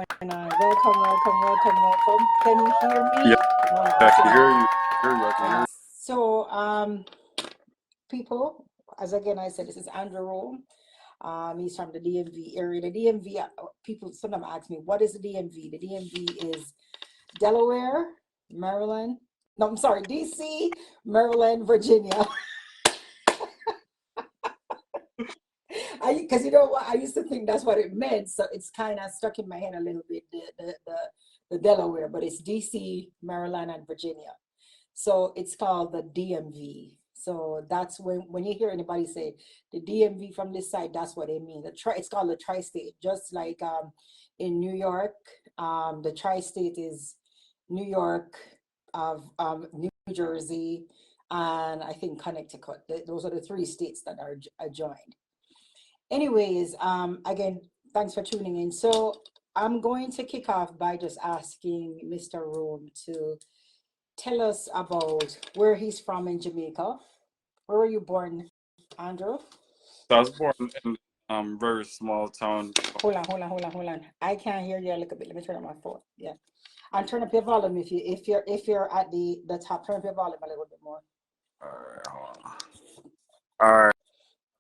on? Welcome, welcome, welcome, welcome. Can you hear Yeah, me? I Wonderful. can hear you. I can hear you. So, people, as again I said, this is Andrew Rome. He's from the DMV area. The DMV, people sometimes ask me, what is the DMV? The DMV is Delaware, Maryland. No, I'm sorry, DC, Maryland, Virginia. Because you know what, I used to think that's what it meant, so it's kind of stuck in my head a little bit, the Delaware, but it's DC, Maryland, and Virginia. So it's called the DMV. So that's when you hear anybody say the DMV from this side, that's what they mean. It's called the tri-state, just like in New York, the tri-state is New York, of New Jersey, and I think Connecticut. Those are the three states that are adjoined. Anyways, again, thanks for tuning in. So I'm going to kick off by just asking Mr. Rome to tell us about where he's from in Jamaica. Where were you born, Andrew? So I was born in a very small town. Hold on. I can't hear you a little bit. Let me turn on my phone. Yeah. And turn up your volume if you're at the top, turn up your volume a little bit more. All right, hold on. All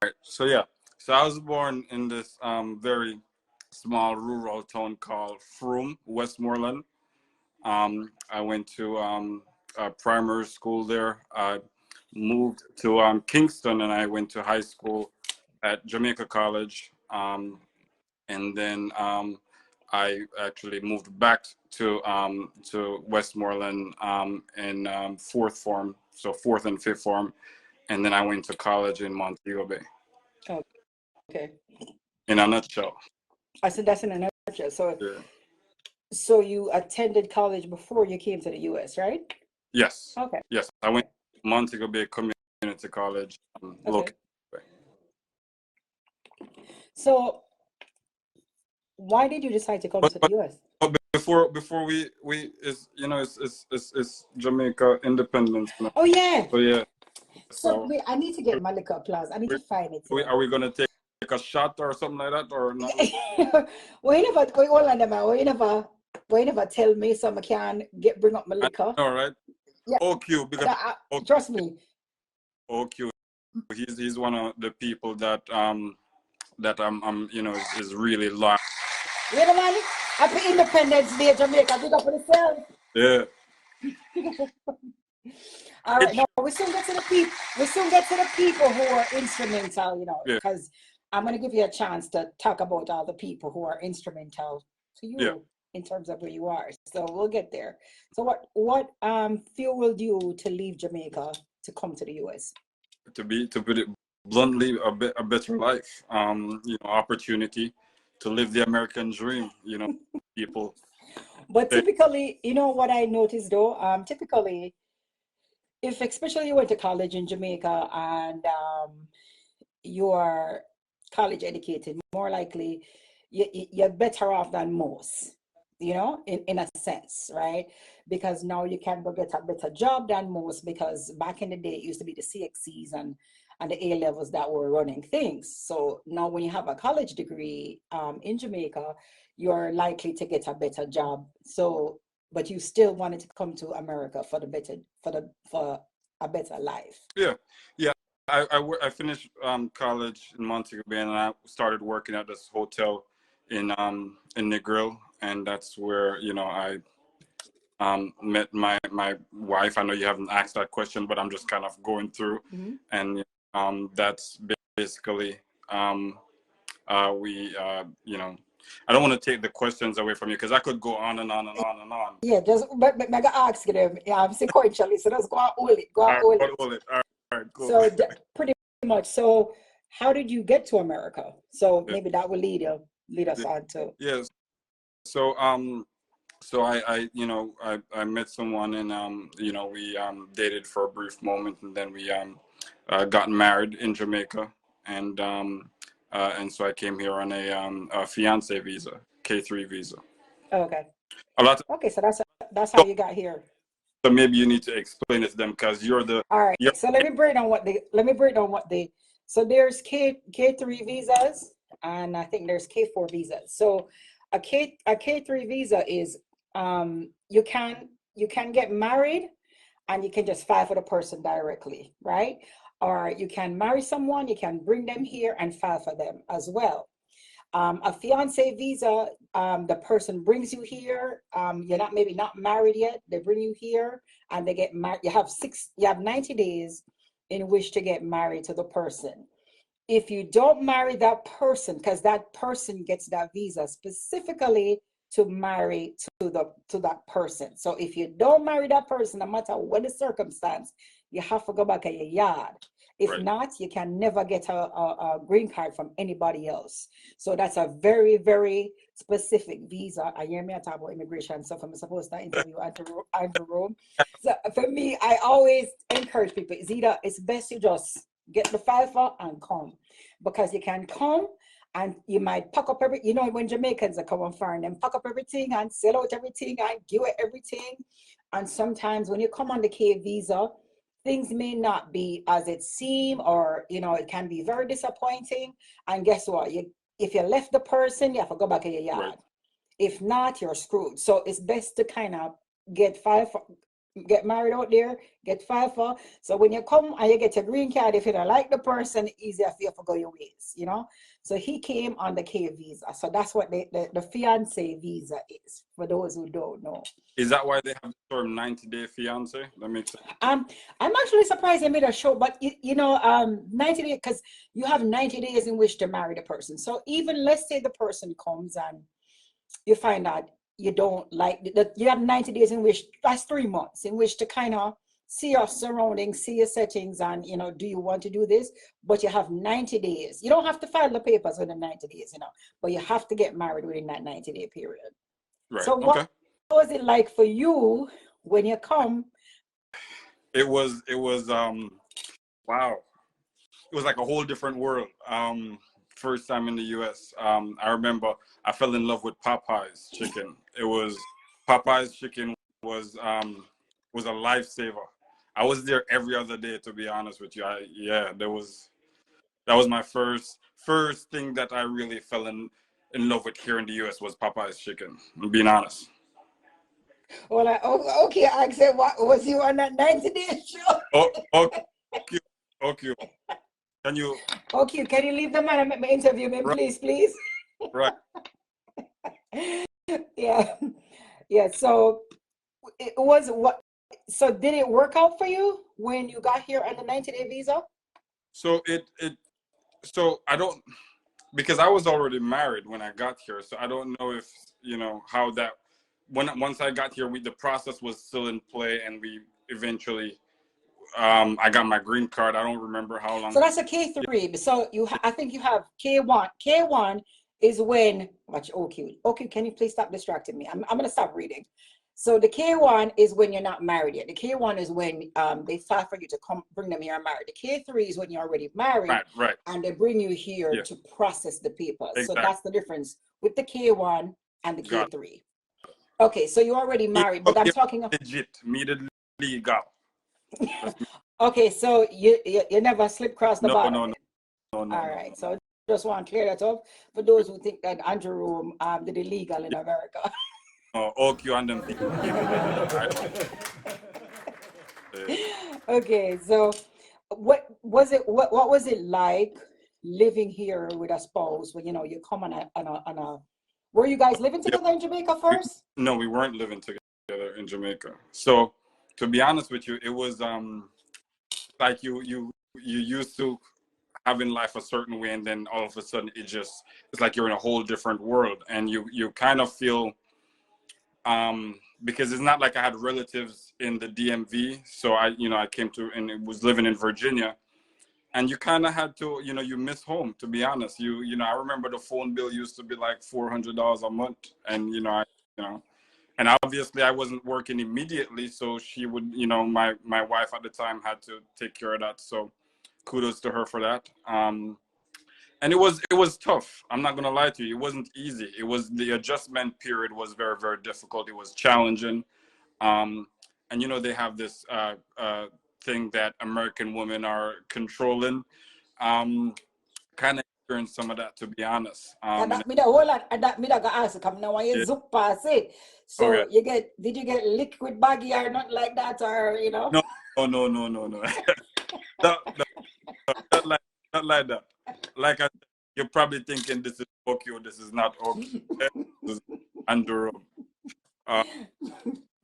right. So yeah. So I was born in this very small rural town called Frome, Westmoreland. I went to a primary school there. I moved to Kingston, and I went to high school at Jamaica College. And then I actually moved back to Westmoreland in fourth form, so fourth and fifth form, and then I went to college in Montego Bay. Oh, okay. In a nutshell. I said that's in a nutshell. So, Yeah. so you attended college before you came to the U.S., right? Yes. Okay. Yes, I went to Montego Bay Community College. Okay. Located. So, why did you decide to come to the U.S.? But before we is it's Jamaica independence. Oh yeah. So yeah. So wait, I need to get my liquor applause. I need to find it. Are we gonna take a shot or something like that, or not? Well, you never go on them. You never tell me so I can bring up my liquor. All right. Yeah. OQ, because trust me. OQ, he's one of the people that I'm is really loyal. You know, man, happy Independence Day, Jamaica. Big up for yourself. Yeah. All right, no, we soon get to the people. We soon get to the people who are instrumental, because I'm going to give you a chance to talk about all the people who are instrumental to you in terms of where you are. So we'll get there. So what fueled you to leave Jamaica to come to the US? To put it bluntly, a better life. Opportunity to live the American dream. People. But typically, what I noticed though, typically, if especially you went to college in Jamaica and you are college educated, more likely you're better off than most, in a sense, right? Because now you can go get a better job than most, because back in the day it used to be the CXCs and the A levels that were running things. So now when you have a college degree in Jamaica, you're likely to get a better job. So, but you still wanted to come to America for a better life. Yeah. I finished college in Montego Bay, and I started working at this hotel in Negril, and that's where I met my wife. I know you haven't asked that question, but I'm just kind of going through, and that's basically we I don't want to take the questions away from you, because I could go on and on and on and on. Yeah, just but I got ask them sequentially, so let's go on hold it. All right, cool. So pretty much. So how did you get to America? So maybe that will lead us on to. Yes. So I met someone, and we dated for a brief moment, and then we got married in Jamaica, and so I came here on a fiance visa, K3 visa. Okay. Okay, so that's how you got here. So maybe you need to explain it to them, because you're the. All right. So let me break down what they. So there's K3 visas, and I think there's K4 visas. So a K3 visa is you can get married and you can just file for the person directly, right? Or you can marry someone, you can bring them here and file for them as well. A fiance visa, the person brings you here. You're not maybe not married yet. They bring you here and they get married. You have 90 days in which to get married to the person. If you don't marry that person, because that person gets that visa specifically to marry to that person. So if you don't marry that person, no matter what the circumstance, you have to go back at your yard. If Right. not, you can never get a green card from anybody else. So that's a very, very specific visa. I hear me talk about immigration stuff. I'm supposed to interview Andrew Rome. So for me, I always encourage people, it's best you just get the file for and come, because you can come and you might pack up when Jamaicans are coming foreign, them pack up everything and sell out everything and give it everything. And sometimes when you come on the K visa, things may not be as it seems, or it can be very disappointing. And guess what? If you left the person, you have to go back in your yard. Right. If not, you're screwed. So it's best to kind of get married out there, get filed for. So when you come and you get your green card, if you don't like the person, easier for you to go your ways, So he came on the K visa. So that's what the fiance visa is, for those who don't know. Is that why they have the term 90-day fiance? That makes sense. I'm actually surprised they made a show, but 90 days, because you have 90 days in which to marry the person. So even let's say the person comes and you find out you don't like that, you have 90 days in which, that's 3 months in which to kind of see your surroundings, see your settings, and do you want to do this? But you have 90 days. You don't have to file the papers within 90 days, but you have to get married within that 90-day period. Right. So what was it like for you when you come? It was wow. It was like a whole different world. First time in the US. I remember I fell in love with Popeye's chicken. Popeye's chicken was a lifesaver. I was there every other day, to be honest with you. That was my first thing that I really fell in love with here in the US was Popeye's chicken. I'm being honest. Well, okay, I said, what was you on that 90-day show? Okay. Can you? Okay, can you leave the man and make me interview him, right. please? Right. Yeah. So it was what? So did it work out for you when you got here on the 90-day visa? So so I don't, because I was already married when I got here. So I don't know if how that. Once I got here, the process was still in play, and we eventually. I got my green card. I don't remember how long. So that's a K3. Yeah. So I think you have K1. K1 is when, watch, okay, can you please stop distracting me? I'm going to stop reading. So the K1 is when you're not married yet. The K1 is when they file for you to come, bring them here married. The K3 is when you're already married. Right. And they bring you here to process the papers. Exactly. So that's the difference with the K1 and the K3. Okay, so you're already married, but I'm talking legit, legal. Okay, so you never slip across the bottom. No. All right, so just want to clear that up for those who think that Andrew Rome did illegal in America. Oh, OQ and them people. Okay, so what was it like living here with a spouse when you come on a were you guys living together in Jamaica first? No, we weren't living together in Jamaica. So to be honest with you, it was like you used to having life a certain way, and then all of a sudden it's like you're in a whole different world, and you kind of feel because it's not like I had relatives in the DMV, so I came to and it was living in Virginia, and you kind of had to you miss home, to be honest. I remember the phone bill used to be like $400 a month, and and obviously I wasn't working immediately, so she would, my wife at the time had to take care of that. So kudos to her for that. And it was tough. I'm not gonna lie to you. It wasn't easy. The adjustment period was very, very difficult. It was challenging. And they have this thing that American women are controlling. Kind of experienced some of that, to be honest. And And that me the whole lot, and that me da go ask you, come now when you yeah, zoom past it. okay. So did you get liquid baggy or not like that, or you know? No, no, no, no, no, no. No, no, not like, not like that. Like I said, you're probably thinking this is okay or this is not okay. This is under,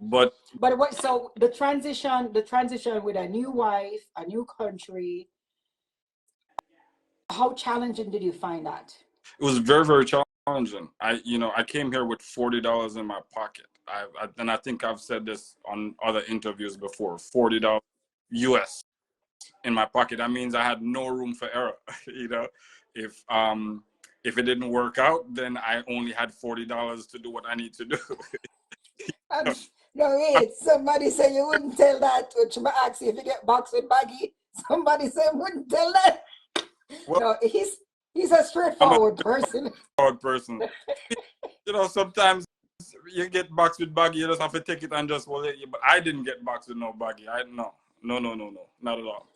but But what? So the transition with a new wife, a new country. How challenging did you find that? it was very, very challenging. I came here with $40 in my pocket. And I think I've said this on other interviews before. $40 US in my pocket. That means I had no room for error. you know, if if it didn't work out, then I only had $40 to do what I need to do. And, no, wait, somebody say you wouldn't tell that, which I ask you if you get boxed with baggy. Somebody say wouldn't tell that. Well, No, he's a I'm a straightforward person. hard person. Sometimes you get boxed with baggy, you just have to take it and just well, but I didn't get boxed with no baggy. No, not at all.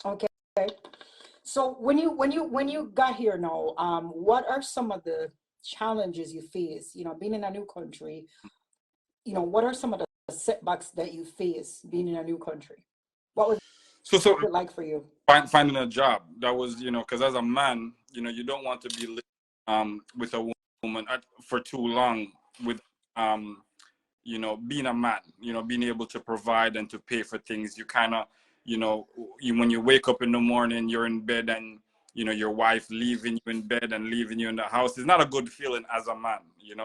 Okay. So when you got here now, what are some of the challenges you face? You know, being in a new country, what are some of the setbacks that you face being in a new country? What was So it like for you? finding a job, that was, because as a man, you don't want to be with a woman for too long with being a man, being able to provide and to pay for things. You kind of, when you wake up in the morning, you're in bed and, your wife leaving you in bed and leaving you in the house is not a good feeling as a man,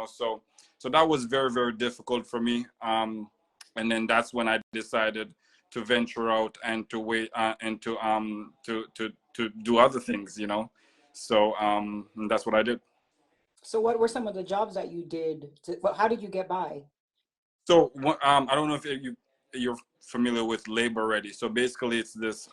so that was very, very difficult for me. And then that's when I decided to venture out and to wait and to do other things, so and that's what I did. So what were some of the jobs that you did well, how did you get by? So I don't know if you're familiar with Labor Ready. So basically, it's this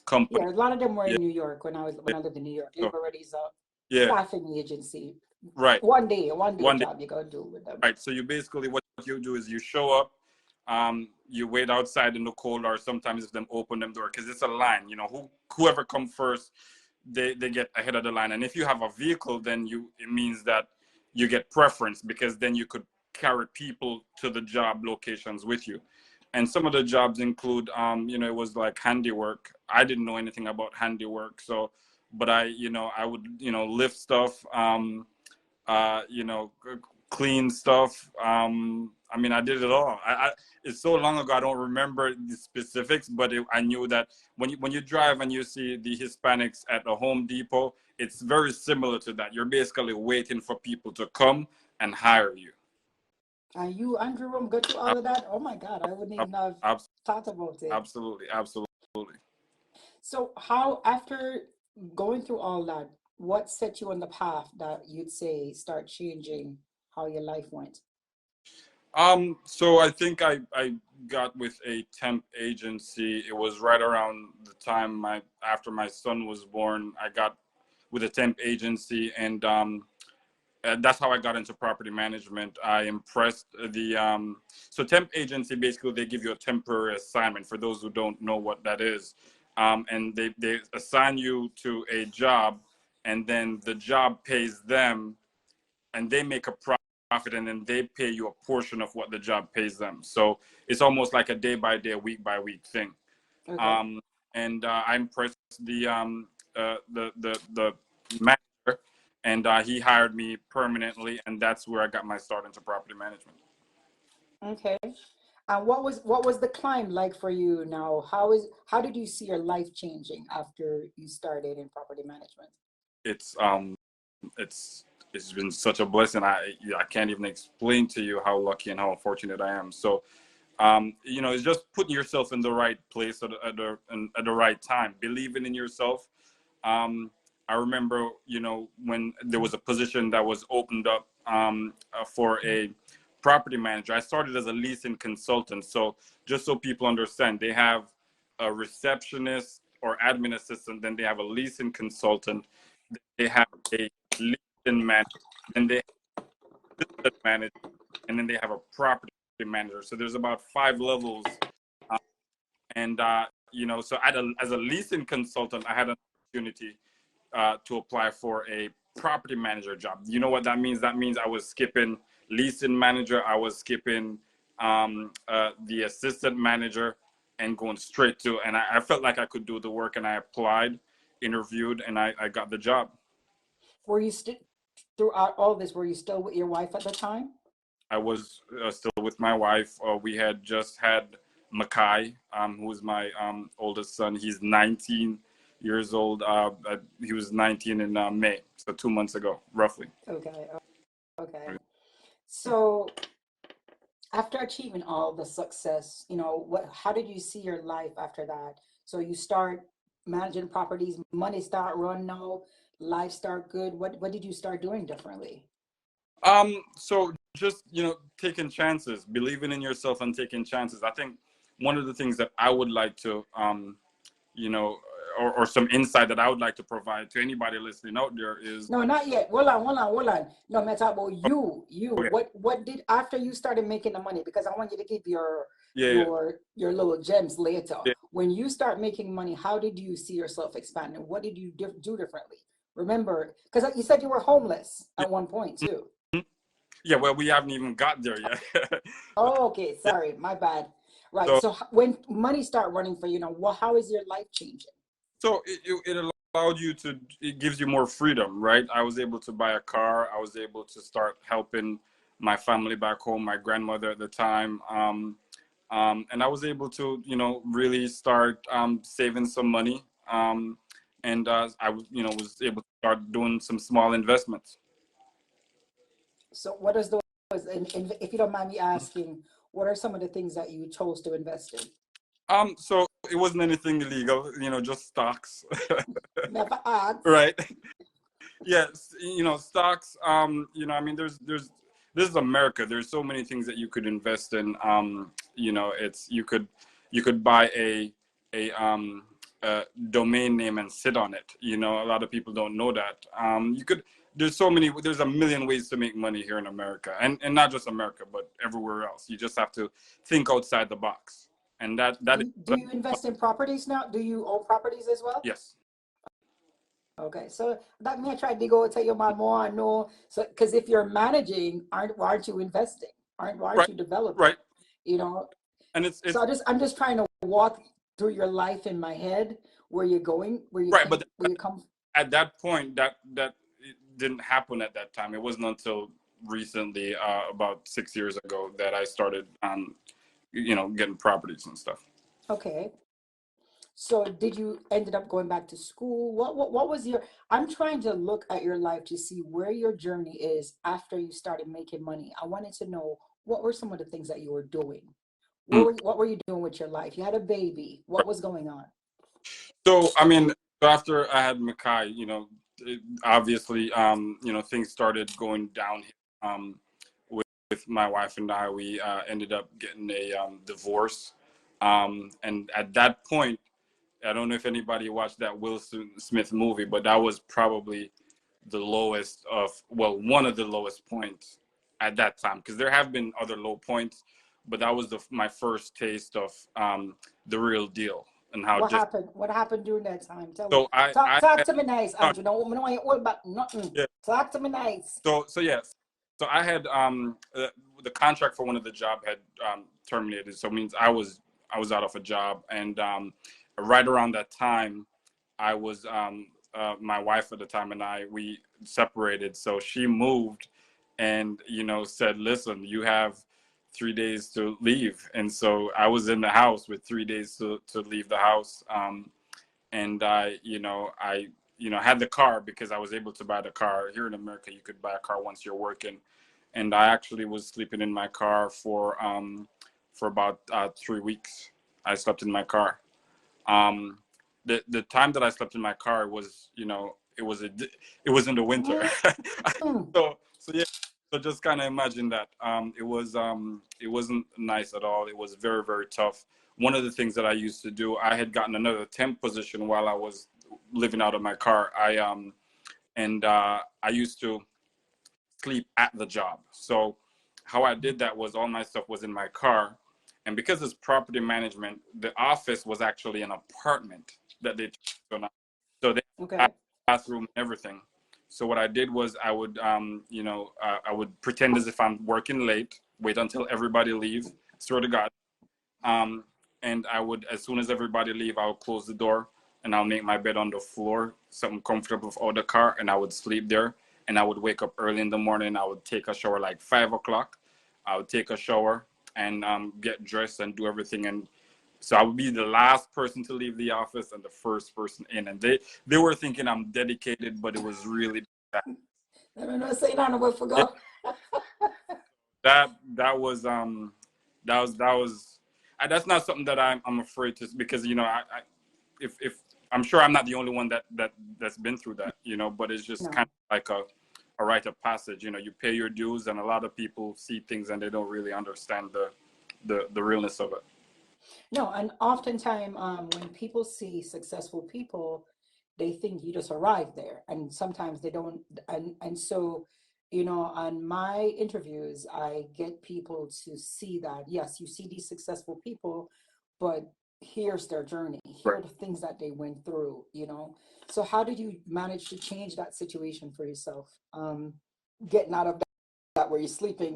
company. Yeah, a lot of them were Yeah. in New York when I lived in New York. So, Labor Ready's a yeah. staffing agency. Right. One day One day. job you gotta do with them. Right. So you basically what you do is you show up, you wait outside in the cold, or sometimes if them open them door because it's a line. Whoever come first, they get ahead of the line. And if you have a vehicle, then it means that you get preference because then you could carry people to the job locations with you. And some of the jobs include, it was like handiwork. I didn't know anything about handiwork, but I would, lift stuff, uh, you know, clean stuff. I mean, I did it all. It's so long ago, I don't remember the specifics, but I knew that when you drive and you see the Hispanics at the Home Depot, it's very similar to that. You're basically waiting for people to come and hire you. And you, Andrew Room, go through all of that? Oh my God, I wouldn't even have thought about it. Absolutely. So how, after going through all that, what set you on the path that you'd say start changing how your life went? So I think I got with a temp agency. It was right around the time after my son was born. I got with a temp agency, and that's how I got into property management. I impressed so temp agency, basically they give you a temporary assignment for those who don't know what that is. And they assign you to a job, and then the job pays them, and they make a profit, and then they pay you a portion of what the job pays them. So it's almost like a day by day, week by week thing. Okay. And I impressed the manager, and he hired me permanently, and that's where I got my start into property management. Okay. And what was the climb like for you now? How did you see your life changing after you started in property management? It's it's been such a blessing. I can't even explain to you how lucky and how fortunate I am. So it's just putting yourself in the right place at the right time, believing in yourself. I remember, when there was a position that was opened up for a property manager. I started as a leasing consultant. So just so people understand, they have a receptionist or admin assistant, then they have a leasing consultant, they have a leasing manager, then they have a assistant manager, and then they have a property manager. So there's about 5 levels. And so as a leasing consultant, I had an opportunity to apply for a property manager job. You know what that means? That means I was skipping leasing manager, I was skipping the assistant manager, and going straight to, and I felt like I could do the work, and I applied, interviewed, and I got the job. Were you still, throughout all this, were you still with your wife at the time? I was still with my wife. We had just had Makai, who is my oldest son. He's 19 years old. He was 19 in May, so 2 months ago, roughly. Okay, okay. So after achieving all the success, how did you see your life after that? So you start managing properties, money start run now, life start good. What did you start doing differently? So just, taking chances, believing in yourself and taking chances. I think one of the things that I would like to, you know, or some insight that I would like to provide to anybody listening out there is. No, not yet. Hold on. No, I'm talking about you. Okay. What did after you started making the money? Because I want you to give your Yeah. your little gems later. Yeah. When you start making money, how did you see yourself expanding? What did you do differently? Remember, because you said you were homeless at one point too. Yeah, well, we haven't even got there yet. Oh, okay, sorry, my bad. Right. So, So when money start running for you now, how is your life changing? so it allowed you to, it gives you more freedom, right? I was able to buy a car. I was able to start helping my family back home, my grandmother at the time. And I was able to, really start saving some money. And was able to start doing some small investments. So what is those, and if you don't mind me asking, what are some of the things that you chose to invest in? So it wasn't anything illegal, just stocks. Never asked. Right. Yes, stocks. I mean, this is America. There's so many things that you could invest in. It's you could buy a domain name and sit on it. A lot of people don't know that. There's a million ways to make money here in America, and not just America, but everywhere else. You just have to think outside the box, and that is. Do you invest in properties now? Do you own properties as well? Yes. Okay, so that me I tried to go tell your mom more. I know, so because if you're managing, why aren't you investing? Why aren't Right. you developing? Right. And it's So I'm just trying to walk through your life in my head, where you're going, right, but where you come. at that point, that it didn't happen at that time. It wasn't until recently, about 6 years ago, that I started, getting properties and stuff. Okay. So did you ended up going back to school? What was your, I'm trying to look at your life to see where your journey is after you started making money. I wanted to know what were some of the things that you were doing. What were you doing with your life? You had a baby. What was going on? So, I mean, after I had Makai, obviously, things started going down, with my wife and I. We ended up getting a divorce. And at that point, I don't know if anybody watched that Will Smith movie, but that was probably one of the lowest points at that time, because there have been other low points, but that was my first taste of the real deal and how. What happened during that time? Tell So me. Talk to me nice, Andrew. No, I don't want you all about nothing. Yeah. Talk to me nice. So yes. So I had the contract for one of the job had terminated. So it means I was out of a job, and right around that time, I was my wife at the time and we separated. So she moved, and said, "Listen, you have 3 days to leave." And so I was in the house with 3 days to leave the house. And I had the car, because I was able to buy the car. Here in America, you could buy a car once you're working. And I actually was sleeping in my car for about 3 weeks. I slept in my car. The time that I slept in my car was, it was in the winter. So yeah. So just kind of imagine that. It wasn't nice at all. It was very, very tough. One of the things that I used to do, I had gotten another temp position while I was living out of my car. I used to sleep at the job. So how I did that was all my stuff was in my car. And because it's property management, the office was actually an apartment that they took on. So Okay. classroom and everything. So what I did was I would, I would pretend as if I'm working late, wait until everybody leaves, swear to God. Um, and I would, as soon as everybody leave, I'll close the door and I'll make my bed on the floor, something comfortable for the car, and I would sleep there. And I would wake up early in the morning. I would take a shower like 5 o'clock. I would take a shower and get dressed and do everything. And so I would be the last person to leave the office and the first person in. And they were thinking I'm dedicated, but it was really bad. I don't know, say nothing about forgot. That was that's not something that I'm afraid to, because if I'm sure I'm not the only one that's been through that, but it's just No. kind of like a rite of passage. You pay your dues, and a lot of people see things and they don't really understand the realness of it. No, and oftentimes when people see successful people, they think you just arrived there, and sometimes they don't. And so, on my interviews, I get people to see that yes, you see these successful people, but here's their journey. Here Right. are the things that they went through. So how did you manage to change that situation for yourself? Getting out of that where you're sleeping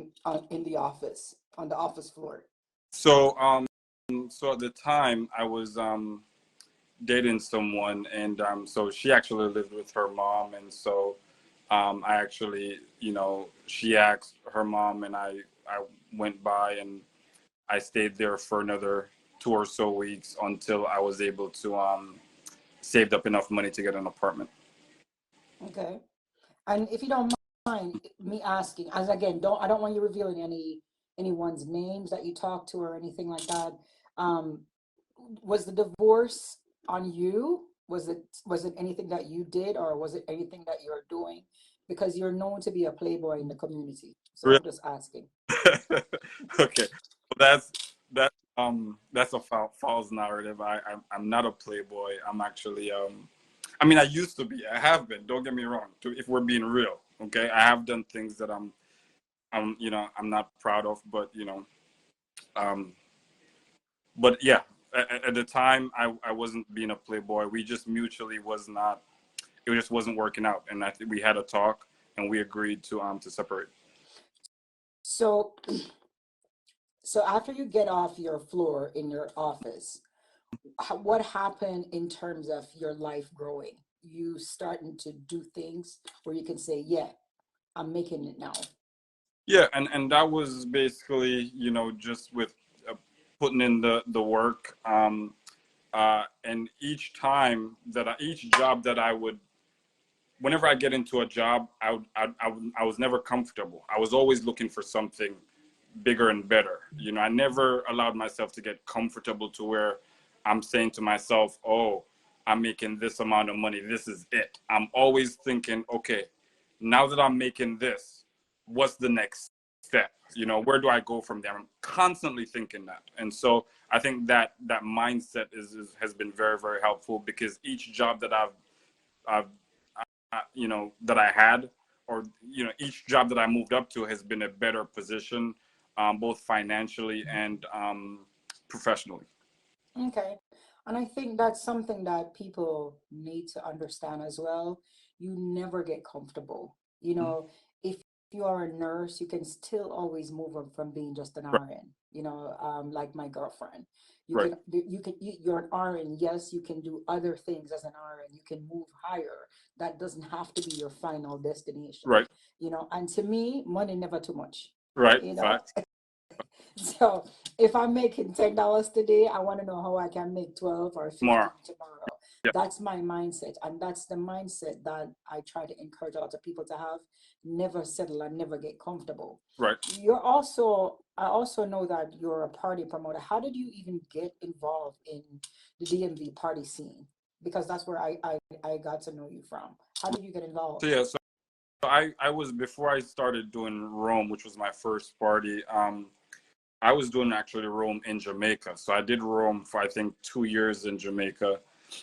in the office on the office floor. So at the time I was dating someone, and so she actually lived with her mom, and so I actually, she asked her mom, and I went by and I stayed there for another 2 or so weeks until I was able to saved up enough money to get an apartment. Okay. And if you don't mind me asking, as again, I don't want you revealing anyone's names that you talked to or anything like that. Um, was the divorce on you? Was it anything that you did, or was it anything that you're doing? Because you're known to be a playboy in the community. So Really? I'm just asking. Okay. Well, that's a false narrative. I'm not a playboy. I'm actually I mean, I used to be. I have been. Don't get me wrong. If we're being real, okay, I have done things that I'm not proud of, but um, but yeah, at the time, I wasn't being a playboy. We just mutually was not. It just wasn't working out, and I think we had a talk, and we agreed to separate. So so after you get off your floor in your office, what happened in terms of your life growing? You starting to do things where you can say, yeah, I'm making it now. Yeah, and that was basically, just with putting in the work. And each job that I would, whenever I get into a job, I was never comfortable. I was always looking for something bigger and better. I never allowed myself to get comfortable to where I'm saying to myself, oh, I'm making this amount of money. This is it. I'm always thinking, okay, now that I'm making this, what's the next step? Where do I go from there? I'm constantly thinking that. And so I think that mindset has been very, very helpful, because each job that I've that I had, or each job that I moved up to has been a better position, both financially and professionally. Okay. And I think that's something that people need to understand as well. You never get comfortable. Mhm. If you are a nurse, you can still always move up from being just an Right, RN, like my girlfriend. right, You're an RN. Yes, you can do other things as an RN. You can move higher. That doesn't have to be your final destination. right, And to me, money never too much. right. You know, Facts. so if I'm making $10 today, I want to know how I can make 12 or 15 More. tomorrow. Yeah. That's my mindset. And that's the mindset that I try to encourage a lot of people to have. Never settle and never get comfortable. Right. I also know that you're a party promoter. How did you even get involved in the DMV party scene? Because that's where I got to know you from. How did you get So involved? yeah. So I was, before I started doing Rome, which was my first party. I was doing actually Rome in Jamaica. So I did Rome for, I think, 2 years in Jamaica,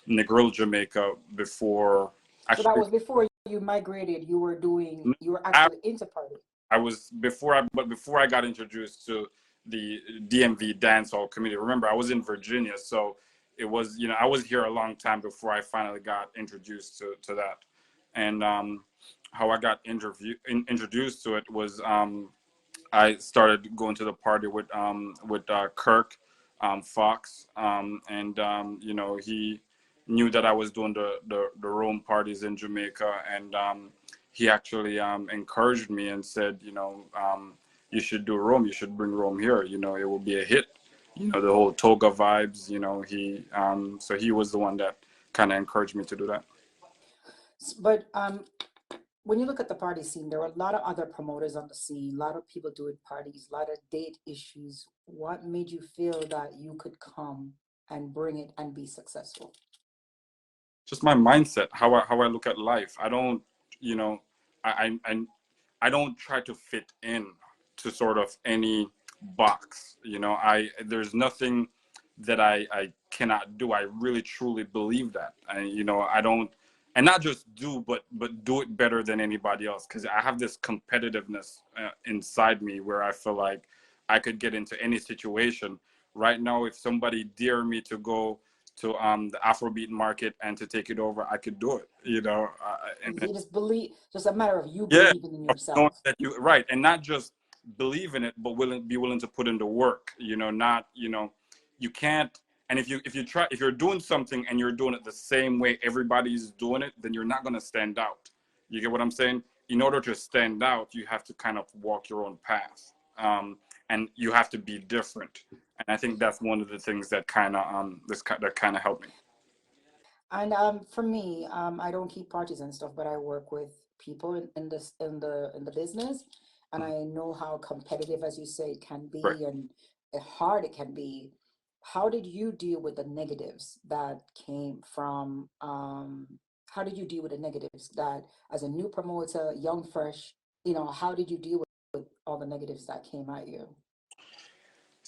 Negril, Jamaica, before So that actually. was before you migrated, you were I, actually into party. I was before I got introduced to the DMV dancehall community. Remember, I was in Virginia, so it was, I was here a long time before I finally got introduced to that. And how I got introduced to it was I started going to the party with Kirk Fox, and you know, he knew that I was doing the Rome parties in Jamaica, and he actually encouraged me and said, you know, you should do Rome. You should bring Rome here. You know, it will be a hit. You know, the whole toga vibes. You know, so he was the one that kind of encouraged me to do that. But when you look at the party scene, there are a lot of other promoters on the scene, a lot of people doing parties, a lot of date issues. What made you feel that you could come and bring it and be successful? Just my mindset, how I look at life. I don't, you know, I don't try to fit in to sort of any box. You know, there's nothing that I cannot do. I really truly believe that. You know, I don't, and not just do, but do it better than anybody else. Because I have this competitiveness inside me where I feel like I could get into any situation. Right now, if somebody dare me to go to the Afrobeat market and to take it over, I could do it. You know, You just believe, just a matter of you yeah, believing in knowing yourself. that you right, and not just believe in it, but be willing to put in the work. You know, not, you know, you can't. And if you're doing something and you're doing it the same way everybody's doing it, then you're not going to stand out. You get what I'm saying? In order to stand out, you have to kind of walk your own path, and you have to be different. And I think that's one of the things that kind of that kind of helped me. And for me, I don't keep parties and stuff, but I work with people in this in the business, and Mhm. I know how competitive, as you say, it can Right. be, and hard it can be. How did you deal with the negatives that came from? How did you deal with the negatives that, as a new promoter, young, fresh, you know, how did you deal with all the negatives that came at you?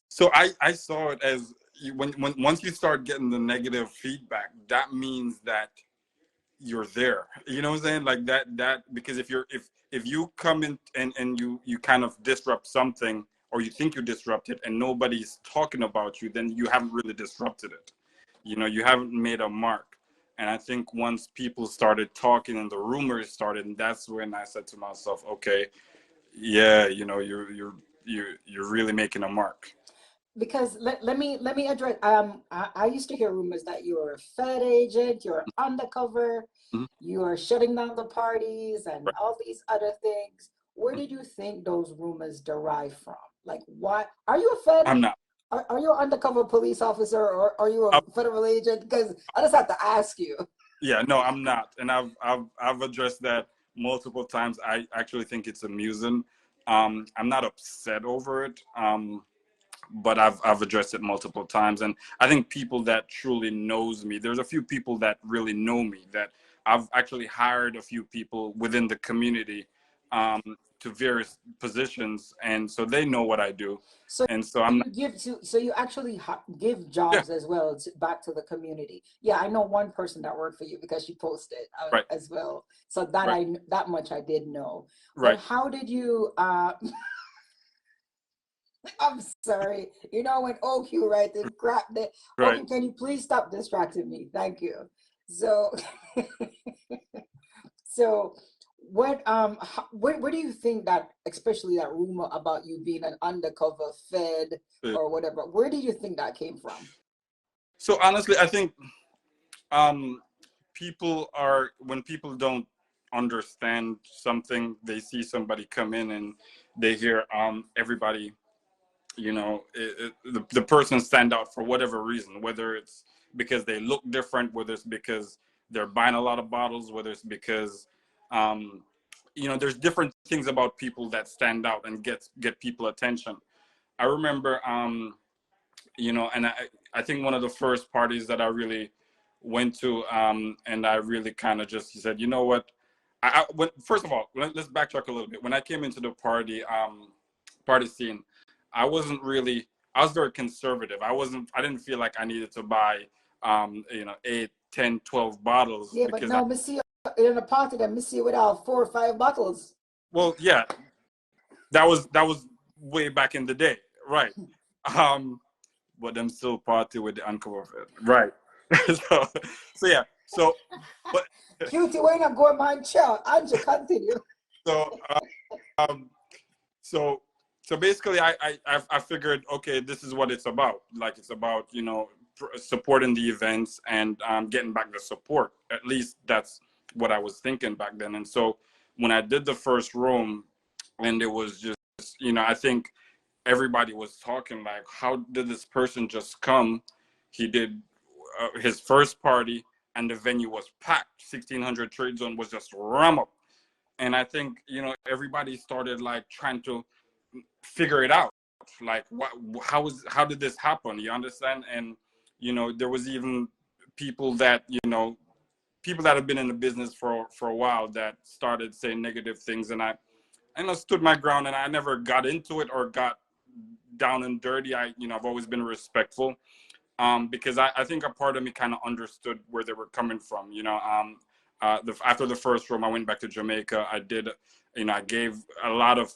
So I saw it as when once you start getting the negative feedback, that means that you're there. You know what I'm saying? Like that because if you come in and you kind of disrupt something, or you think you disrupt it and nobody's talking about you, then you haven't really disrupted it. You know, you haven't made a mark. And I think once people started talking and the rumors started, and that's when I said to myself, okay, yeah, you know, you're really making a mark. Because let me address, I used to hear rumors that you're a Fed agent, you're undercover, Mhm. you're shutting down the parties and Right. all these other things. Where Mhm. did you think those rumors derive from? Like, what are you a Fed? I'm not. Are you an undercover police officer, or are you I, a federal agent? Because I just have to ask you. yeah, no, I'm not, and I've addressed that multiple times. I actually think it's amusing. I'm not upset over it, but I've addressed it multiple times, and I think people that truly knows me. There's a few people that really know me. That I've actually hired a few people within the community um, to various positions, and so they know what I do, So and so I'm not. you give to, so you actually give Yeah, jobs as well back to the community. Yeah, I know one person that worked for you because she posted right, as well. So that right, that much I did know. But right, how did you? I'm sorry. You know when OQ right the crap that right. OQ, can you please stop distracting me? Thank you. So so where do you think that, especially that rumor about you being an undercover Fed or whatever, where do you think that came from? So honestly, I think um people are when people don't understand something, they see somebody come in and they hear everybody, you know, the person stand out for whatever reason, whether it's because they look different, whether it's because they're buying a lot of bottles, whether it's because um you know, there's different things about people that stand out and get people attention. I remember you know, and I think one of the first parties that I really went to, and I really kind of just said, you know what, first of all, let's backtrack a little bit. When I came into the party scene, I wasn't really, I was very conservative. I didn't feel like I needed to buy, you know, 8, 10, 12 bottles Yeah, but because I, now Missy in a party that Missy without 4 or 5 bottles. well, yeah, that was way back in the day, right? Um, but them still party with the uncover, right? so, so yeah. So, but Cutie, when I'm going my child, Andrew, continue. So, um, so, so basically, I figured, okay, this is what it's about. Like, it's about, supporting the events and getting back the support. At least that's what I was thinking back then. And so when I did the first room, and it was just, I think everybody was talking like, how did this person just come? He did his first party, and the venue was packed. 1600 Trade Zone was just ram up. And I think, everybody started like trying to figure it out. Like, how did this happen? You understand? And, there was even people that, people that have been in the business for a while that started saying negative things. And I stood my ground, and I never got into it or got down and dirty. I've always been respectful, because I think a part of me kind of understood where they were coming from. After the first room, I went back to Jamaica. I gave a lot of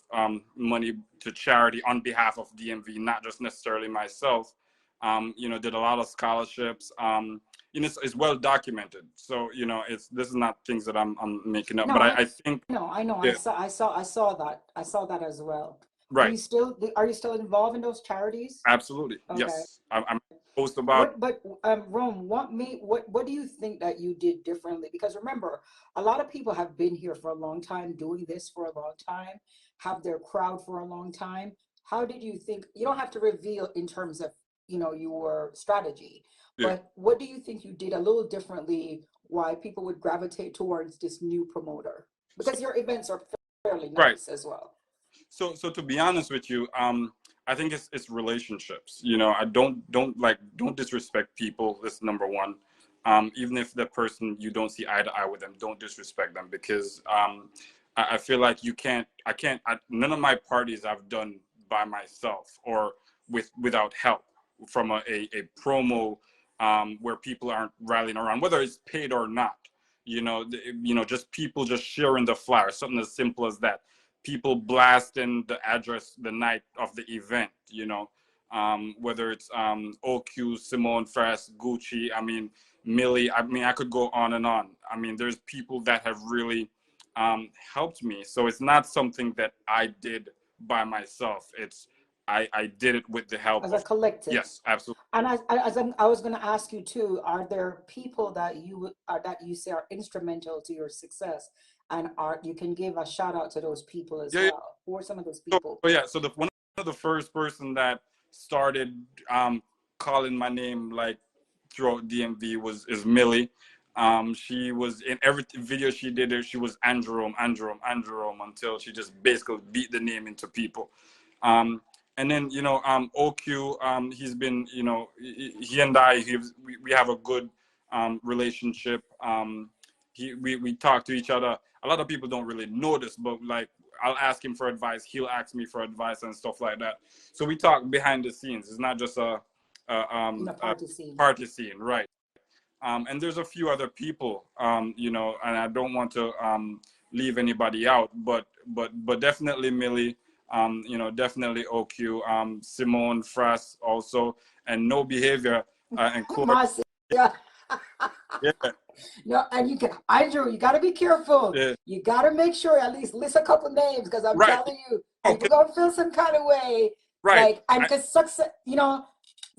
money to charity on behalf of DMV, not just necessarily myself. Did a lot of scholarships. It's well documented. So, this is not things that I'm making up. No, But I think, I know. yeah, I saw that as well. right. Are you still involved in those charities? Absolutely. Okay. Yes. I'm post about. Rome, what do you think that you did differently? Because remember, a lot of people have been here for a long time, doing this for a long time, have their crowd for a long time. How did you think? You don't have to reveal in terms of, your strategy, Yeah. but what do you think you did a little differently? Why people would gravitate towards this new promoter? Because your events are fairly Right. nice as well. So to be honest with you, I think it's relationships. I don't disrespect people. That's number one. Even if the person you don't see eye to eye with them, don't disrespect them, because I feel like none of my parties I've done by myself or without help from a promo, where people aren't rallying around, whether it's paid or not. Just people just sharing the flyer, something as simple as that. People blasting the address the night of the event, whether it's OQ, Simone Fast, Gucci, Millie. I could go on and on. There's people that have really helped me. So it's not something that I did by myself. I did it with the help As a of. collective. Yes, absolutely. And I was going to ask you too, are there people that you say are instrumental to your success, and you can give a shout out to those people as Yeah. well? Who are some of those people? So one of the first person that started calling my name like throughout DMV is Millie. She was in every video she did. She was Andrew until she just basically beat the name into people. And then OQ, he's been, he and I, we have a good relationship. We talk to each other. A lot of people don't really know this, but like, I'll ask him for advice, he'll ask me for advice and stuff like that. So we talk behind the scenes. It's not just a party scene, right? And there's a few other people, and I don't want to leave anybody out, but definitely Millie, definitely OQ, Simone Fras also, and No Behavior, and Claude. Yeah. Yeah. No, and Andrew, you got to be careful. Yeah. You got to make sure at least list a couple names, because I'm Right. telling you, people gonna feel some kind of way. Right. Like, and because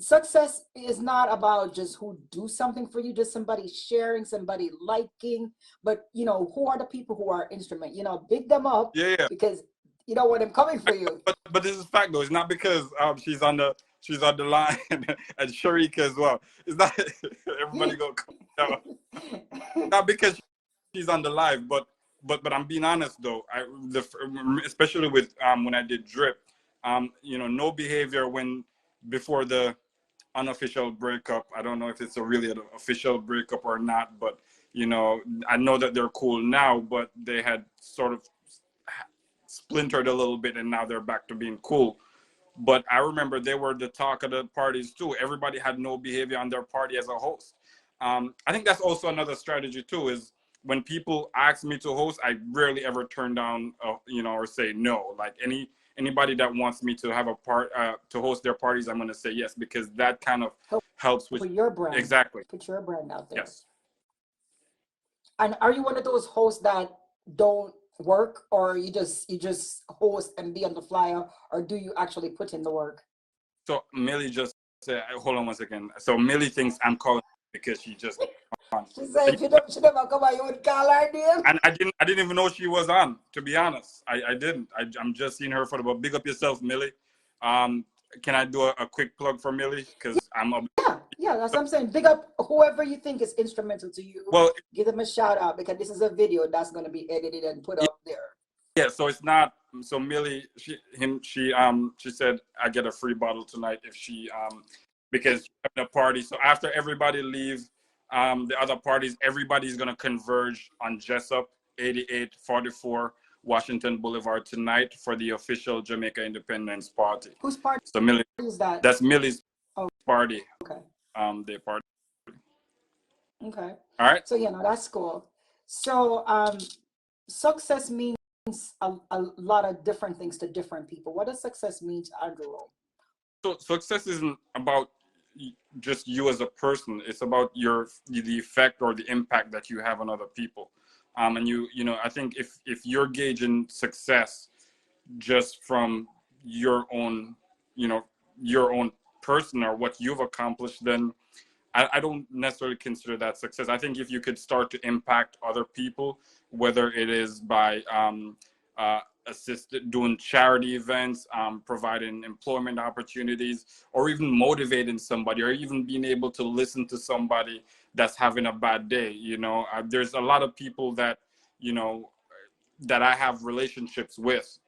success is not about just who do something for you, just somebody sharing, somebody liking, but who are the people who are instrument? Big them up. Yeah. Because you know what, I'm coming for you. But this is fact though. It's not because she's on the line and Sharika as well. It's not everybody go come down. Not because she's on the live, but I'm being honest though. Especially with when I did Drip, No Behavior before the unofficial breakup. I don't know if it's really an official breakup or not, but I know that they're cool now, but they had sort of splintered a little bit, and now they're back to being cool. But I remember they were the talk of the parties too. Everybody had No Behavior on their party as a host. I think that's also another strategy too, is when people ask me to host, I rarely ever turn down, or say no. Like anybody that wants me to have to host their parties, I'm going to say yes, because that kind of helps with your brand. Exactly. Put your brand out there. Yes. And are you one of those hosts that don't work, or you just host and be on the flyer, or do you actually put in the work? So Millie just said, hold on one second. So Millie thinks I'm calling because she just on. She said if you don't, she never come out, you would call her name. And I didn't even know she was on, to be honest. I didn't. I'm just seeing her for the, but big up yourself, Millie. Um, can I do a quick plug for Millie? Because I'm a, Yeah, that's what I'm saying. Big up whoever you think is instrumental to you. well, Give them a shout out because this is a video that's going to be edited and put up there. yeah. So it's not. So Millie, she said I get a free bottle tonight if she because she's having a party. So after everybody leaves, the other parties, everybody's gonna converge on Jessup 8844 Washington Boulevard tonight for the official Jamaica Independence Party. Whose party So Millie, is that? that's Millie's Oh, party. okay. Their party. Okay. All right. So, that's cool. So, success means a lot of different things to different people. What does success mean to Andrew? So success isn't about just you as a person. It's about the effect or the impact that you have on other people. And I think if you're gauging success just from your own, your own person or what you've accomplished, then I don't necessarily consider that success. I think if you could start to impact other people, whether it is by doing charity events, providing employment opportunities, or even motivating somebody, or even being able to listen to somebody that's having a bad day. There's a lot of people that, that I have relationships with.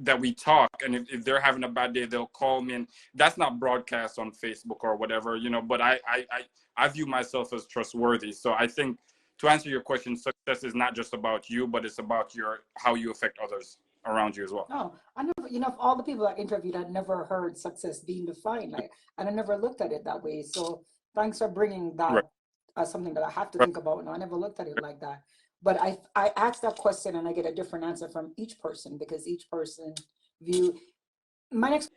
That we talk, and if they're having a bad day, they'll call me, and that's not broadcast on Facebook or whatever, but I view myself as trustworthy. So I think, to answer your question, success is not just about you, but it's about how you affect others around you as well. No, I never, of all the people I interviewed, I never heard success being defined, and I never looked at it that way. So thanks for bringing that Right. as something that I have to Right. think about. No, I never looked at it like that. But I asked that question and I get a different answer from each person because each person view. My next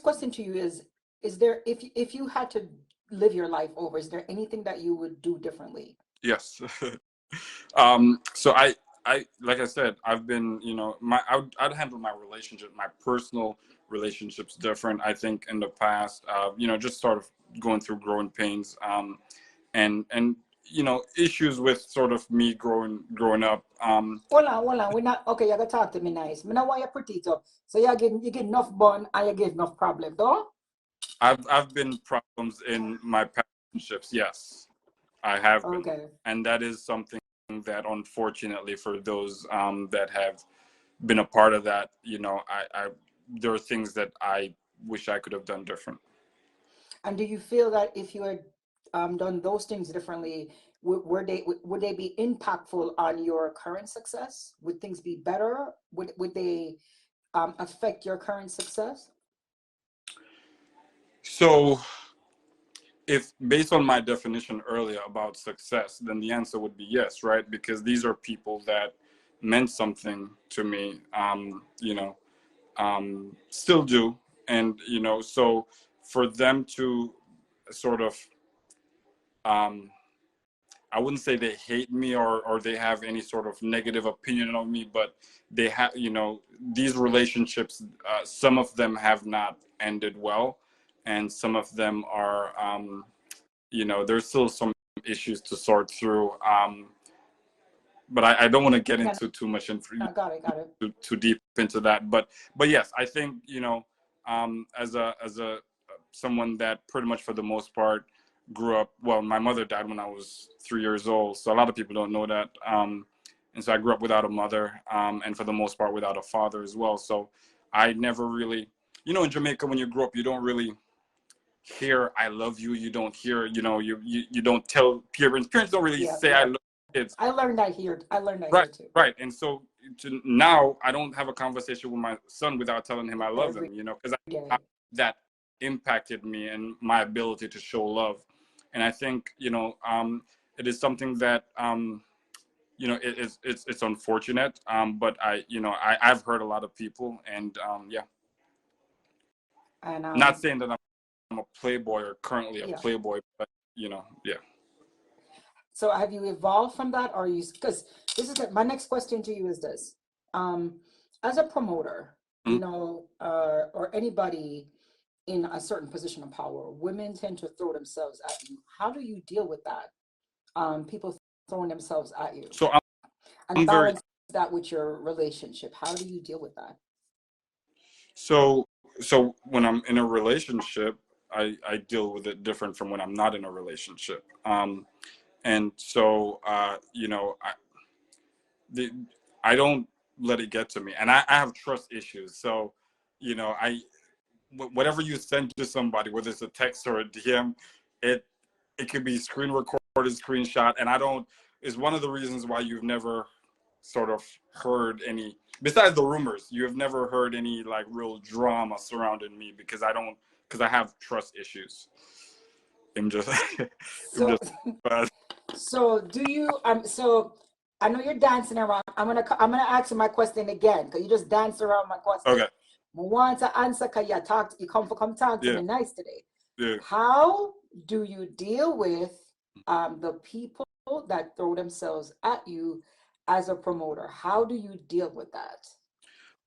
question to you is there, if you had to live your life over, is there anything that you would do differently? Yes. So like I said, I've been, I'd handle my relationship, my personal relationships different. I think in the past, just sort of going through growing pains, and issues with sort of me growing up. Hold on. We're not okay. You gotta talk to me nice. Me know why you're pretty tough. So you get enough bun and you get enough problem, though. I've been problems in my partnerships. Yes, I have been, Okay. and that is something that, unfortunately, for those that have been a part of that, I there are things that I wish I could have done different. And do you feel that if you had done those things differently, would they be impactful on your current success? Would things be better? Would they affect your current success? So, if based on my definition earlier about success, then the answer would be yes, right? Because these are people that meant something to me, still do. And, so for them to sort of, I wouldn't say they hate me or they have any sort of negative opinion of me, but they have, these relationships, some of them have not ended well, and some of them are, there's still some issues to sort through. But I don't want to get into too much Got it. too deep into that. But yes, I think, as a someone that pretty much for the most part grew up. Well, my mother died when I was 3 years old, so a lot of people don't know that. And so I grew up without a mother, and for the most part without a father as well. So I never really, in Jamaica, when you grow up, you don't really hear "I love you." You don't hear, you don't tell parents. Parents don't really say "I love kids." I learned that here. Right, Here too. right. And so now I don't have a conversation with my son without telling him I love him, because that impacted me and my ability to show love. And I think, it is something that, it's unfortunate. But I've heard a lot of people, and yeah. And Not saying that I'm a playboy or currently a yeah. playboy, but yeah. So have you evolved from that, or you, because this is my next question to you is this. As a promoter, you know, or anybody in a certain position of power, women tend to throw themselves at you. How do you deal with that? People throwing themselves at you, So and I'm very balance that with your relationship. How do you deal with that? so when I'm in a relationship, I deal with it different from when I'm not in a relationship. And so you know, the I don't let it get to me, and I have trust issues. So you know, whatever you send to somebody, whether it's a text or a DM, it it could be screen recorded, screenshot, and I don't. Is one of the reasons why you've never sort of heard any, besides the rumors, you have never heard any like real drama surrounding me because I don't, because I have trust issues. I'm just, I'm So, just, but so do you? So I know you're dancing around. I'm gonna ask you my question again because you just danced around my question. okay, I want to answer because you come talk to yeah, me nice today. yeah. How do you deal with the people that throw themselves at you as a promoter? How do you deal with that?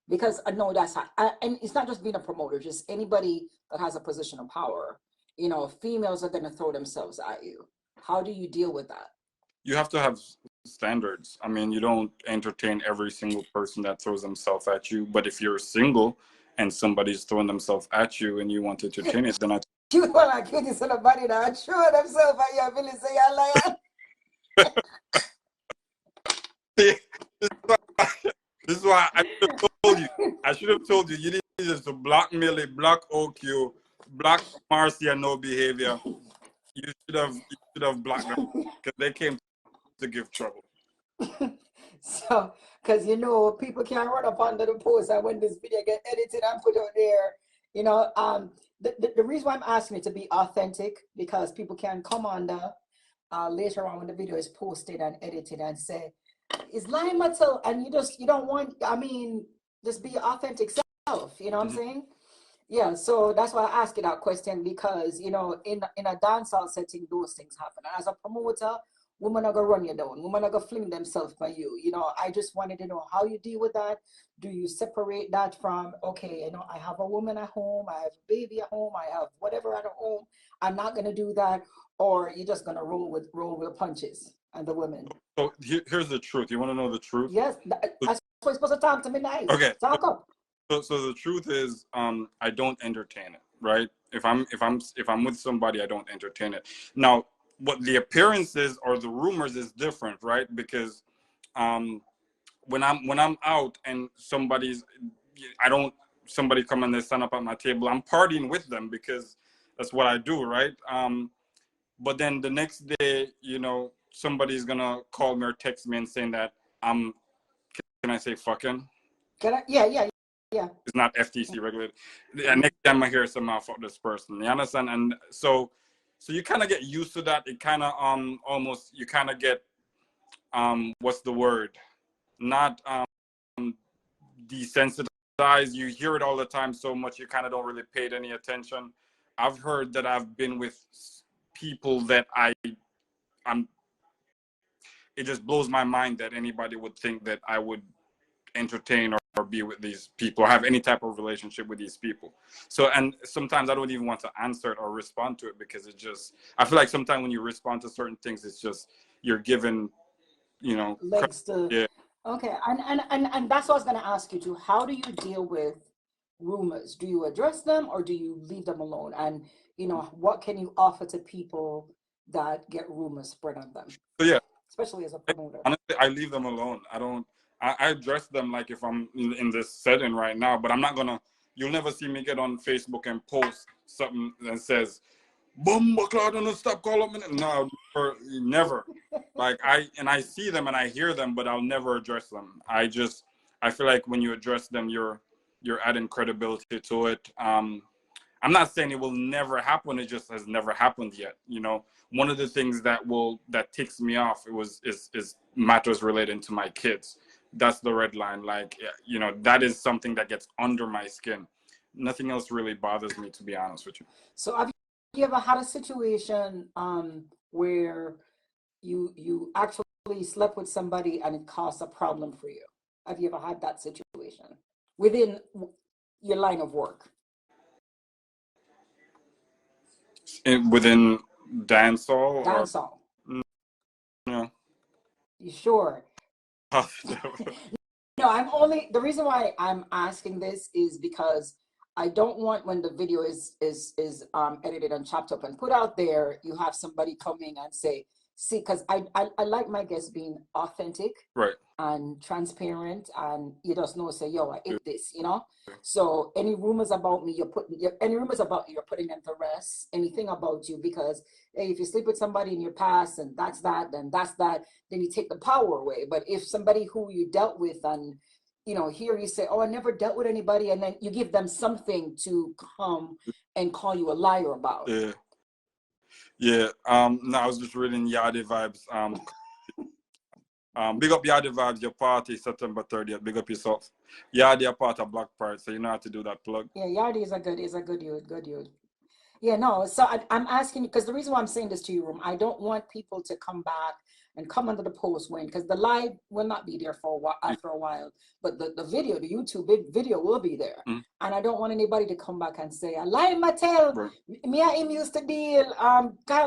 Because I know that's how, and it's not just being a promoter, just anybody that has a position of power. You know, females are going to throw themselves at you. How do you deal with that? You have to have standards. I mean, you don't entertain every single person that throws themselves at you. But if you're single and somebody's throwing themselves at you and you want to entertain it, then I. You want to kill somebody that throw themselves at you, I really say you're lying. this is why I should have told you. I should have told you. You needed to block Millie, block OQ, block Marcia, no behavior. You should have blocked them because they came to give trouble. So, because you know, people can't run up under the post, and when this video get edited and put out there, you know, the reason why I'm asking it to be authentic because people can come under later on when the video is posted and edited and say, "Is lying metal?" And you don't want. I mean, just be your authentic self. You know what I'm Mm-hmm. saying? Yeah, so that's why I ask you that question because you know in a dancehall setting those things happen. And as a promoter, women are gonna run you down, women are gonna fling themselves by you. You know, I just wanted to know how you deal with that. Do you separate that from okay, you know, I have a woman at home, I have a baby at home, I have whatever at home, I'm not gonna do that, or you're just gonna roll with the punches and the women. So here's the truth. You want to know the truth? Yes, that's why you're supposed to talk to me nice. Okay. Talk up. So the truth is, I don't entertain it, right? If I'm with somebody, I don't entertain it. Now, what the appearances or the rumors is different, right? Because um, when I'm out and I don't, somebody come and they stand up at my table, I'm partying with them because that's what I do, right? But then the next day, you know, somebody's gonna call me or text me and saying that I'm, can I say fucking? Can I? Yeah, yeah, yeah. It's not FTC regulated. And next time I hear somehow from this person, you understand? And so you kind of get used to that. It kind of almost, you kind of get what's the word? Not desensitized. You hear it all the time so much you kind of don't really pay it any attention. I've heard that I've been with people that I'm. It just blows my mind that anybody would think that I would entertain or be with these people or have any type of relationship with these people. So, and sometimes I don't even want to answer it or respond to it because it just, I feel like sometimes when you respond to certain things, it's just, you're given, you know, Legs to, yeah. okay, and that's what I was going to ask you too. How do you deal with rumors? Do you address them or do you leave them alone? And you know, what can you offer to people that get rumors spread on them, So yeah, especially as a promoter? honestly, I leave them alone. I don't, I address them like if I'm in this setting right now, but I'm not gonna, you'll never see me get on Facebook and post something that says, Bumba Cloud, don't stop calling me. No, never. Like I see them and I hear them, but I'll never address them. I feel like when you address them, you're adding credibility to it. I'm not saying it will never happen. It just has never happened yet. You know, one of the things that ticks me off is matters relating to my kids. That's the red line. Like, you know, that is something that gets under my skin. Nothing else really bothers me, to be honest with you. So have you ever had a situation where you actually slept with somebody and it caused a problem for you? Have you ever had that situation within your line of work? Within dancehall or Dancehall. no? You sure? No, the reason why I'm asking this is because I don't want, when the video is edited and chopped up and put out there, you have somebody coming and say, see, because I like my guests being authentic Right. and transparent, and you just know, say, yo, I ate this, you know. So any rumors about me, any rumors about you, you're putting them to rest. Anything about you, because hey, if you sleep with somebody in your past and that's that, then that's that, then you take the power away. But if somebody who you dealt with, and you know, here you say, oh, I never dealt with anybody, and then you give them something to come and call you a liar about. Yeah. Yeah. No, I was just reading Yardie Vibes. Big up Yardie Vibes, your party September 30th. Big up yourself. Yardie a part of Black Pride, so you know how to do that plug. Yeah, Yardie is a good youth. Yeah, no. So I'm asking you, because the reason why I'm saying this to you, Room, I don't want people to come back and come under the post when, because the live will not be there for a while, after a while, but the video, the YouTube video will be there. Mm. And I don't want anybody to come back and say, I lie in my tail. Right. Me and him used to deal.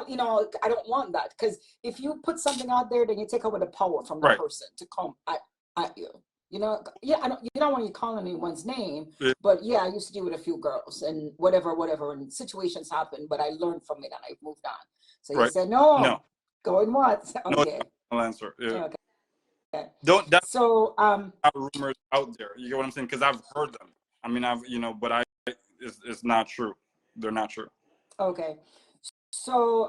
You know, I don't want that, because if you put something out there, then you take away the power from the Right. person to come at you. You know, yeah, you don't want you calling anyone's name, Yeah. but yeah, I used to deal with a few girls and whatever, and situations happen, but I learned from it and I moved on. So you Right. said, no, No. going what? Okay. No answer. Yeah. Okay. That So, rumors out there. You get what I'm saying? Because I've heard them. I mean, but it's not true. They're not true. okay. So,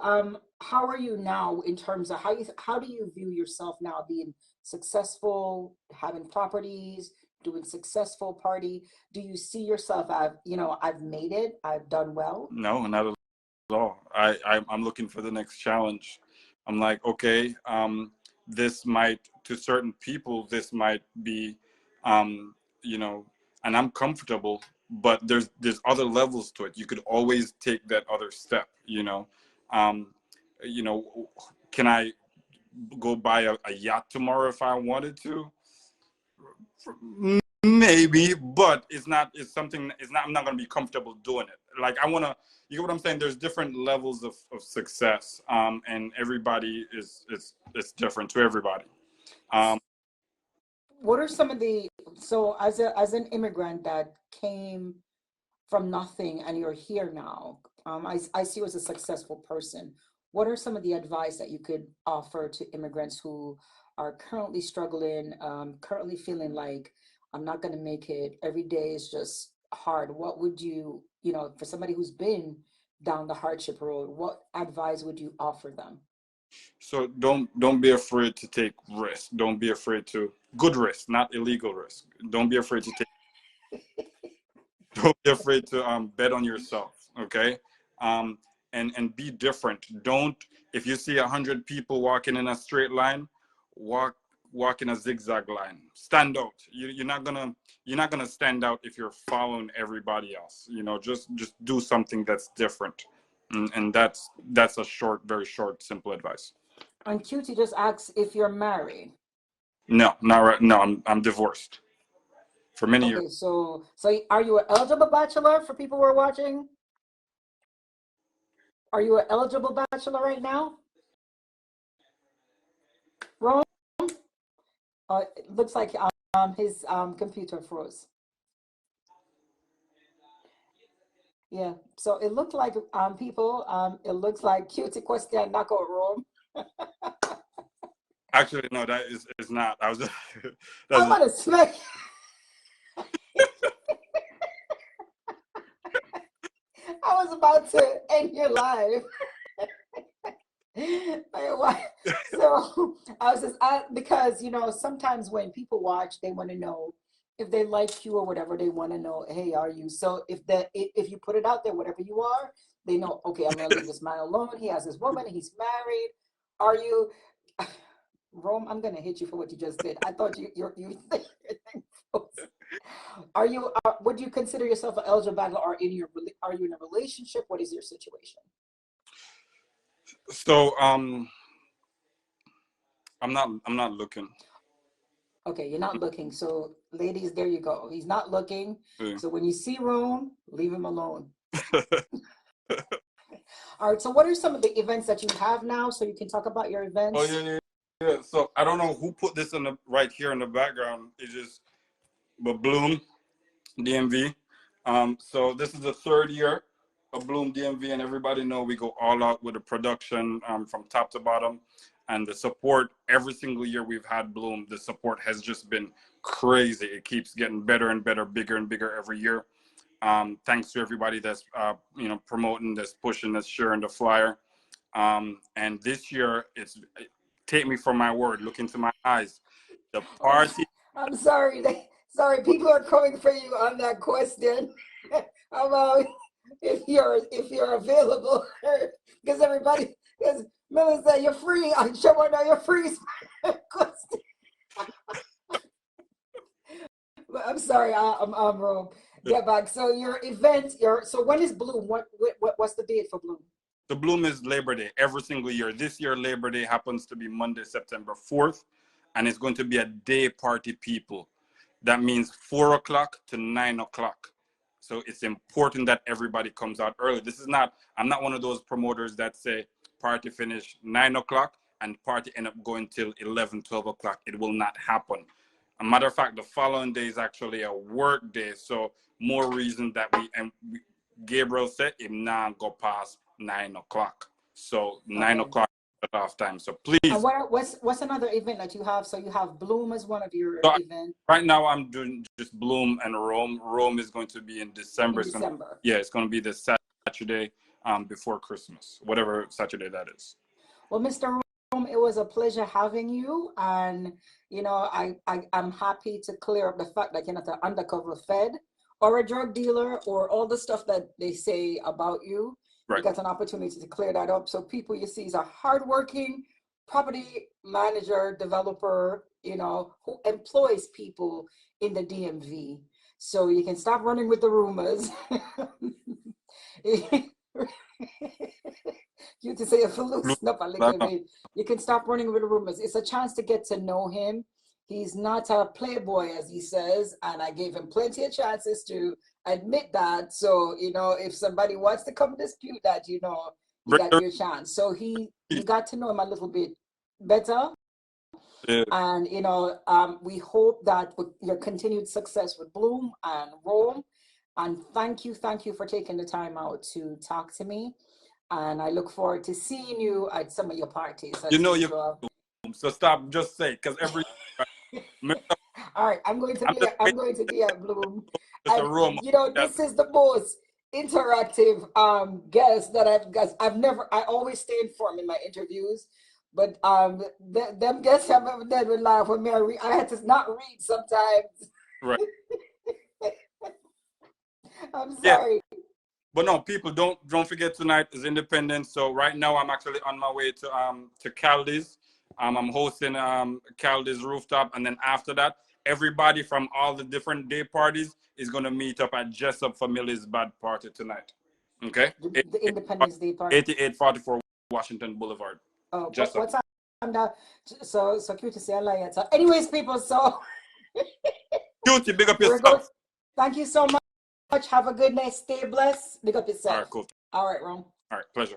how are you now in terms of how do you view yourself now, being successful, having properties, doing successful party? Do you see yourself as, I've made it, I've done well? No, not at all. I'm looking for the next challenge. I'm like, okay, this might, to certain people, this might be, and I'm comfortable, but there's other levels to it. You could always take that other step, um, can I go buy a yacht tomorrow if I wanted to? Maybe, but it's not. It's something. It's not. I'm not gonna be comfortable doing it. Like I wanna. You get what I'm saying? There's different levels of success, and everybody is different to everybody. What are some of so as an immigrant that came from nothing and you're here now, I see you as a successful person. What are some of the advice that you could offer to immigrants who are currently struggling, currently feeling like I'm not going to make it, every day is just hard? What would you, for somebody who's been down the hardship road, what advice would you offer them? So don't be afraid to take risks. Don't be afraid to good risk, not illegal risk. Don't be afraid to take. Don't be afraid to bet on yourself. Okay, and be different. Don't, if you see 100 people walking in a straight line, walk in a zigzag line. Stand out. You're not gonna stand out if you're following everybody else. Just do something that's different, and that's a very short, simple advice. And Cutie just asks if you're married. No, not right. No, I'm divorced for many years. Okay, so are you an eligible bachelor for people who are watching? Are you an eligible bachelor right now? Rome? It looks like his computer froze. Yeah, so it looked like people, it looks like Cutie question knock out Rome. Actually, no, that is not. I was just, I want to smack. I was about to end your live. So I was just because sometimes when people watch, they want to know if they like you or whatever. They want to know, hey, are you? So if you put it out there, whatever you are, they know. Okay, I'm gonna leave this man alone. He has his woman. He's married. Are you? Rome, I'm gonna hit you for what you just did. I thought you are you? Would you consider yourself an eligible bachelor, or are you in a relationship? What is your situation? So I'm not looking. Okay, you're not looking. So, ladies, there you go. He's not looking. Yeah. So when you see Rome, leave him alone. All right. So what are some of the events that you have now? So you can talk about your events. Oh yeah. So I don't know who put this in the right here in the background. It's just, but Bloom DMV. So this is the third year of Bloom DMV, and everybody know we go all out with the production from top to bottom, and the support every single year we've had Bloom. The support has just been crazy. It keeps getting better and better, bigger and bigger every year. Thanks to everybody that's promoting, that's pushing, that's sharing the flyer. And this year, take me for my word, look into my eyes. The party. I'm sorry. Sorry, people are coming for you on that question about if you're available, because Melissa, you're free. I'm sure now you're free. I'm sorry, I'm wrong. Get back. So your event, so when is Bloom? What's the date for Bloom? The Bloom is Labor Day every single year. This year, Labor Day happens to be Monday, September 4th, and it's going to be a day party, people. That means 4 o'clock to 9 o'clock. So it's important that everybody comes out early. I'm not one of those promoters that say party finish 9 o'clock and party end up going till 11, 12 o'clock. It will not happen. A matter of fact, the following day is actually a work day. So more reason that Gabriel said it now go past 9 o'clock. So 9 o'clock off time. So please. And what's another event that you have? So you have Bloom as one of your events. Right now I'm doing just Bloom and Rome. Rome is going to be in December. It's going to be the Saturday before Christmas, whatever Saturday that is. Well, Mr. Rome, it was a pleasure having you, and I'm happy to clear up the fact that you're not an undercover Fed or a drug dealer or all the stuff that they say about you. Right. You got an opportunity to clear that up. So people you see is a hardworking property manager, developer, who employs people in the DMV. So you can stop running with the rumors. You to say a you can stop running with the rumors. It's a chance to get to know him. He's not a playboy, as he says, and I gave him plenty of chances to admit that. So, if somebody wants to come dispute that, you got your chance. So you got to know him a little bit better. Yeah. And, we hope that with your continued success with Bloom and Rome. And thank you for taking the time out to talk to me. And I look forward to seeing you at some of your parties. So stop, just say, because every. All right, I'm going to be at Bloom. And, this is the most interactive guest that I always stay informed in my interviews, but them guests have ever done with laugh when I had to not read sometimes. Right. I'm sorry. Yeah. But no, people, don't forget, tonight is Independence. So right now I'm actually on my way to Caldi's. I'm hosting Caldi's Rooftop, and then after that, everybody from all the different day parties is going to meet up at Jessup Family's Bad Party tonight. Okay? The Independence Day party. 8844 Washington Boulevard. Oh, what's up? So cute to say I like it. So anyways, people, so Cutie, big up yourself. Thank you so much. Have a good night. Stay blessed. Big up yourself. All right, cool. All right, Rome. All right, pleasure.